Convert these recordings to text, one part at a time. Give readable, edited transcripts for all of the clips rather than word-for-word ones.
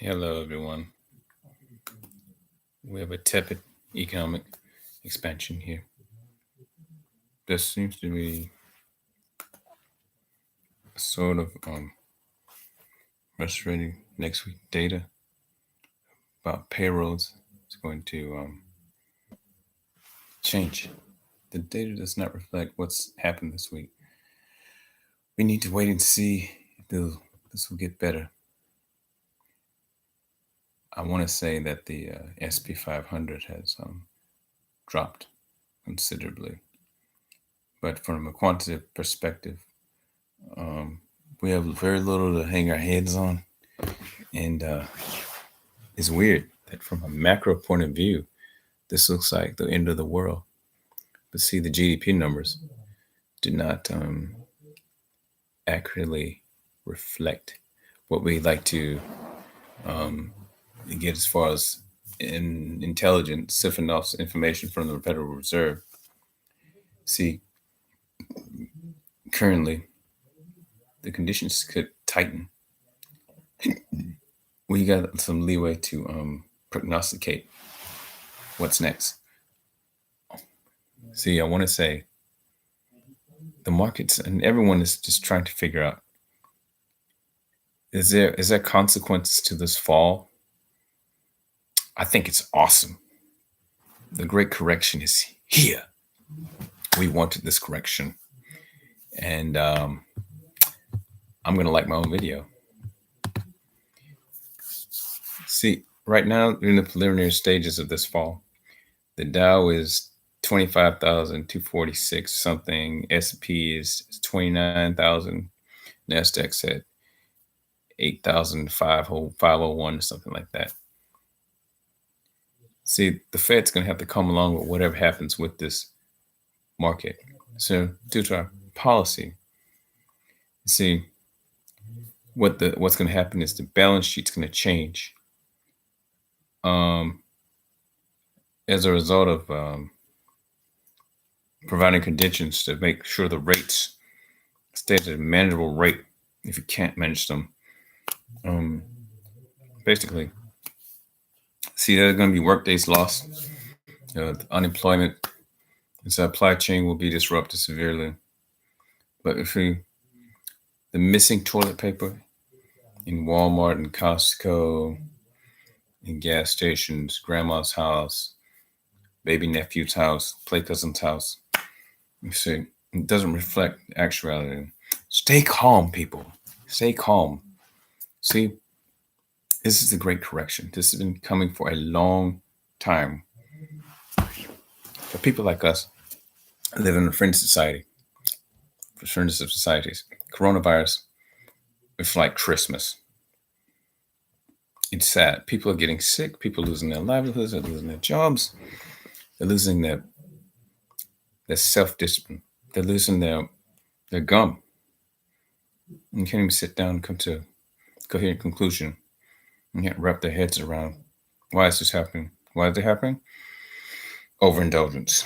Hello, everyone. We have a tepid economic expansion here. There seems to be sort of frustrating next week data about payrolls. It's going to change. The data does not reflect what's happened this week. We need to wait and see if this will get better. I want to say that the SP 500 has dropped considerably. But from a quantitative perspective, we have very little to hang our heads on. And it's weird that from a macro point of view, this looks like the end of the world. But see, the GDP numbers do not accurately reflect what we like to get as far as intelligence, siphon off information from the Federal Reserve. See, currently, the conditions could tighten. We got some leeway to prognosticate what's next. See, I want to say the markets and everyone is just trying to figure out is there consequences to this fall? I think it's awesome. The great correction is here. We wanted this correction, and I'm gonna like my own video. See, right now we're in the preliminary stages of this fall. The Dow is 25,246 something. S&P is 29,000. Nasdaq's at 8,501 or something like that. See, the Fed's going to have to come along with whatever happens with this market. So, due to our policy, see, what's going to happen is the balance sheet's going to change. As a result of providing conditions to make sure the rates stay at a manageable rate if you can't manage them. Basically, see, there's going to be work days lost, unemployment, and supply chain will be disrupted severely. But the missing toilet paper in Walmart and Costco, in gas stations, grandma's house, baby nephew's house, play cousin's house, you see, it doesn't reflect actuality. Stay calm, people. Stay calm. See, this is the great correction. This has been coming for a long time. For people like us, live in a fringe society, for fringes of societies, coronavirus, it's like Christmas. It's sad. People are getting sick. People are losing their livelihoods. They're losing their jobs. They're losing their self-discipline. They're losing their gum. You can't even sit down and come to a coherent conclusion. You can't wrap their heads around why is this happening? Why is it happening? Overindulgence,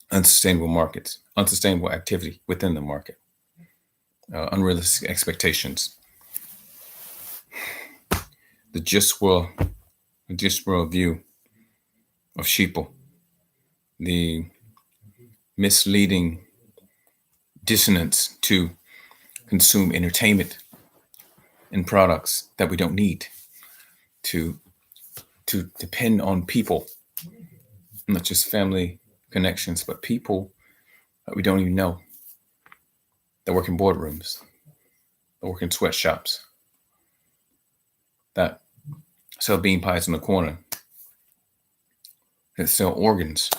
unsustainable markets, unsustainable activity within the market, unrealistic expectations. The just world view of sheeple, the misleading dissonance to consume entertainment and products that we don't need, to depend on people, not just family connections, but people that we don't even know, that work in boardrooms, that work in sweatshops, that sell bean pies in the corner, that sell organs,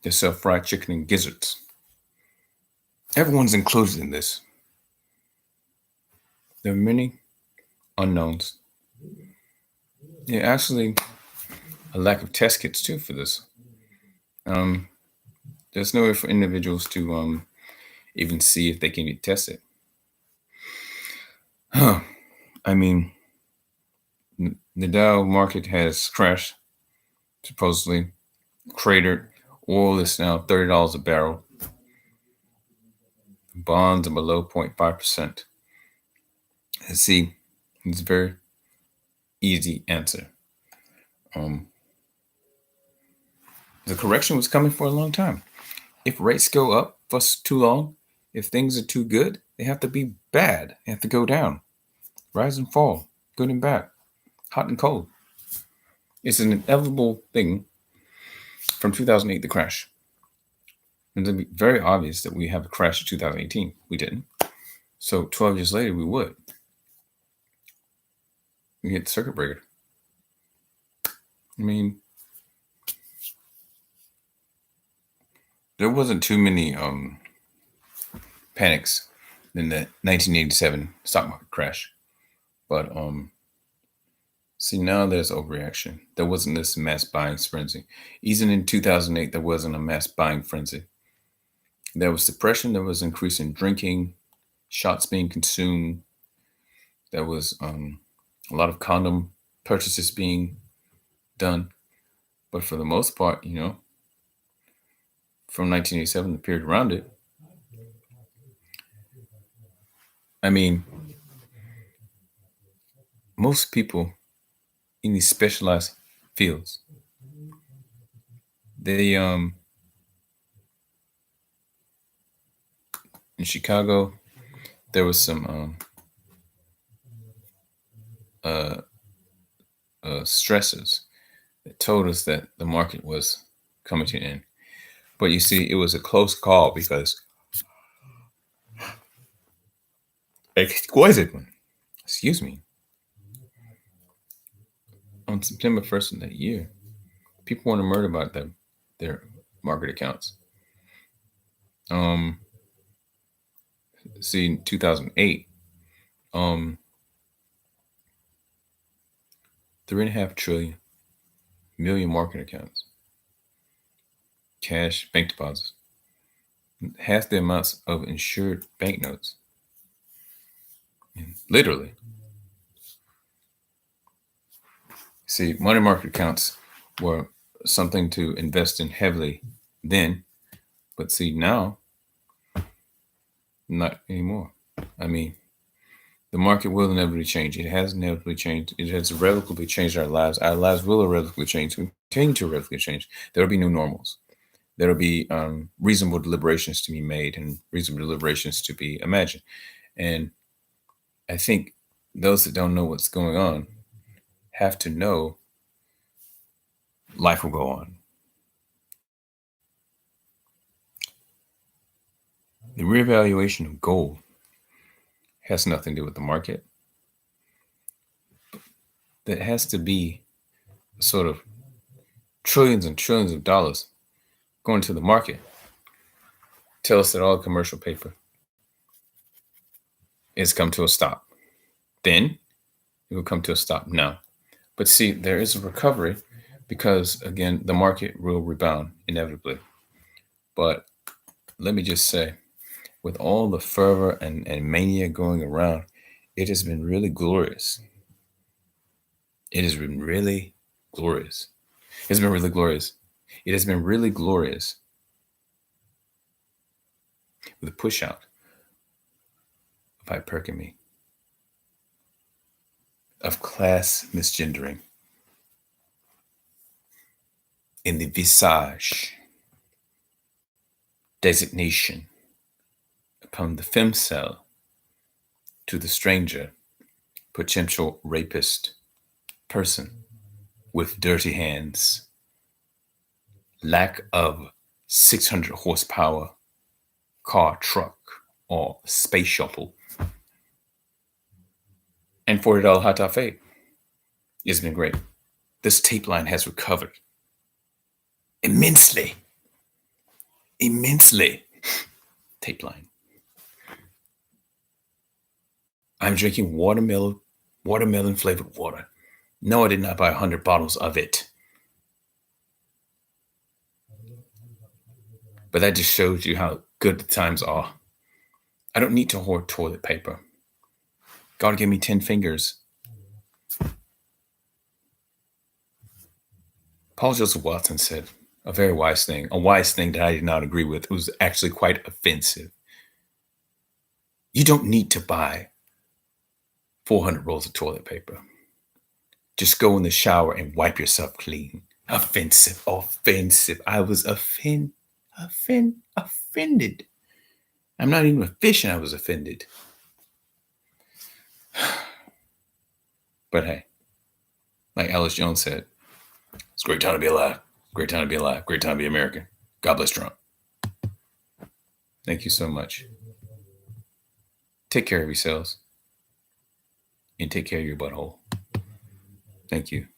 that sell fried chicken and gizzards. Everyone's included in this. There are many unknowns. Yeah, actually, a lack of test kits too for this. There's no way for individuals to even see if they can get tested. I mean, the Dow market has crashed, supposedly cratered. Oil is now $30 a barrel. Bonds are below 0.5%. And see, It's a very easy answer. Um, the correction was coming for a long time. If rates go up for too long, if things are too good, they have to be bad. They have to go down, rise and fall, good and bad, hot and cold. It's an inevitable thing from 2008, the crash. And it'd be very obvious that we have a crash in 2018. We didn't. So 12 years later, we would. We hit the circuit breaker. I mean, there wasn't too many panics in the 1987 stock market crash. But see, now there's overreaction. There wasn't this mass buying frenzy. Even in 2008, there wasn't a mass buying frenzy. There was depression. There was increase in drinking, shots being consumed. There was a lot of condom purchases being done. But for the most part, from 1987, the period around it, I mean, most people in these specialized fields, they in Chicago, there was some stresses that told us that the market was coming to an end. But you see, it was a close call because exquisite one. Excuse me. On September 1st of that year, people want to murder about their market accounts. See, in 2008, 3.5 million market accounts, cash, bank deposits, half the amounts of insured banknotes. Literally. See, money market accounts were something to invest in heavily then, but see, now, not anymore. I mean, the market will inevitably change. It has inevitably changed. It has irrevocably changed our lives. Our lives will irrevocably change. Continue to irrevocably change. There will be new normals. There will be reasonable deliberations to be made and reasonable deliberations to be imagined. And I think those that don't know what's going on have to know life will go on. The reevaluation of gold has nothing to do with the market. That has to be sort of trillions and trillions of dollars going to the market. Tell us that all commercial paper is come to a stop. Then it will come to a stop now. But see, there is a recovery because, again, the market will rebound inevitably. But let me just say, with all the fervor and mania going around, it has been really glorious. It has been really glorious. It's been really glorious. It has been really glorious with the push out of hypergamy, of class misgendering in the visage designation upon the femcell to the stranger, potential rapist person with dirty hands, lack of 600 horsepower car, truck, or space shuttle, and $40 hot toffee. It's been great. This tape line has recovered immensely. Immensely. Tape line. I'm drinking watermelon flavored water. No, I did not buy 100 bottles of it. But that just shows you how good the times are. I don't need to hoard toilet paper. God gave me 10 fingers. Paul Joseph Watson said a very wise thing, a wise thing that I did not agree with. It was actually quite offensive. You don't need to buy 400 rolls of toilet paper. Just go in the shower and wipe yourself clean. Offensive, offensive. I was offended. I'm not even a fish and I was offended. But hey, like Alice Jones said, it's a great time to be alive. Great time to be alive. Great time to be American. God bless Trump. Thank you so much. Take care of yourselves and take care of your butthole. Thank you.